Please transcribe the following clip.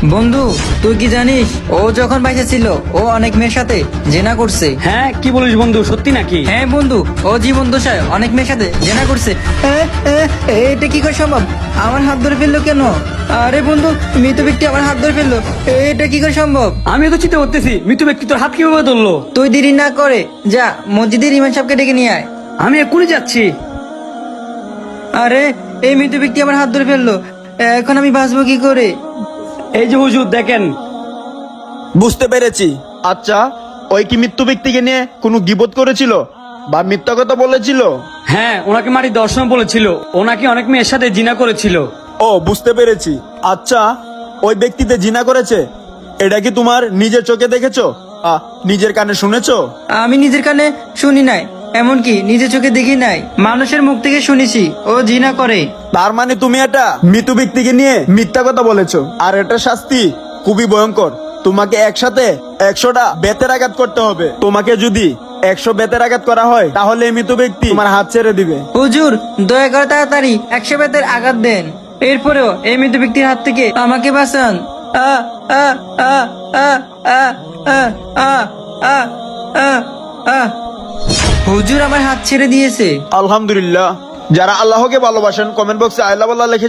বন্ধু, তুই কি জানিস ও যখন বাইসে ছিল ও অনেক মেয়ের সাথে জেনা করছে। হ্যাঁ, কি বলিস বন্ধু, সত্যি নাকি? হ্যাঁ বন্ধু, ও জীবন দশায় অনেক মেয়ের সাথে জেনা করছে। এটা কি করে সম্ভব? আমার হাত ধরে ফেললো কেন? আরে বন্ধু, মৃত ব্যক্তি আমার হাত ধরে ফেললো, এটা কি করে সম্ভব? আমি তো চিন্তা করতেছি মৃত ব্যক্তি তোর হাত কিভাবে ধরলো। তুই দেরি না করে যা মসজিদের ইমাম সাহেবকে ডেকে নিয়ে আয়। আমি এক্ষুনি যাচ্ছি। আরে, এই মৃত ব্যক্তি আমার হাত ধরে ফেললো, এখন আমি বাঁচবো কি করে? এই যে হুজুর দেখেন। বুঝতে পেরেছি। আচ্ছা, ওই কি মৃত্যু ব্যক্তিকে নিয়ে কোনো গীবত করেছিল বা মিথ্যা কথা বলেছিল? হ্যাঁ, ওনাকে মাটি দর্শন বলেছিল, ওনাকে অনেক মেয়ের সাথে জিনা করেছিল। ও, বুঝতে পেরেছি। আচ্ছা, ওই ব্যক্তিতে জিনা করেছে, এটা কি তোমার নিজের চোখে দেখেছো? নিজের কানে শুনেছো? আমি নিজের কানে শুনি নাই, এমনকি নিজের চোখে দেখি নাই, মানুষের মুখ থেকে শুনেছি ও জিনা করে। তার মানে তুমি এটা মৃত ব্যক্তিকে নিয়ে মিথ্যা কথা বলেছো, আর এটা শাস্তি খুবই ভয়ঙ্কর। তোমাকে একসাথে 100টা বেতের আঘাত করতে হবে। তোমাকে যদি 100 বেতের আঘাত করা হয় তাহলে এই মৃত ব্যক্তি তোমার হাত ছেড়ে দিবে। হুজুর, দয়া করে তাড়াতাড়ি 100 বেতের আঘাত দেন, এরপরেও এই মৃত ব্যক্তির হাত থেকে আমাকে বাঁচান। আ আ আ আ আ আ আ আ আ আ হুজুর আমার হাত ছেড়ে দিয়েছে। আলহামদুলিল্লাহ। যারা আল্লাহকে ভালোবাসেন কমেন্ট বক্সে আই লাভ আল্লাহ লিখে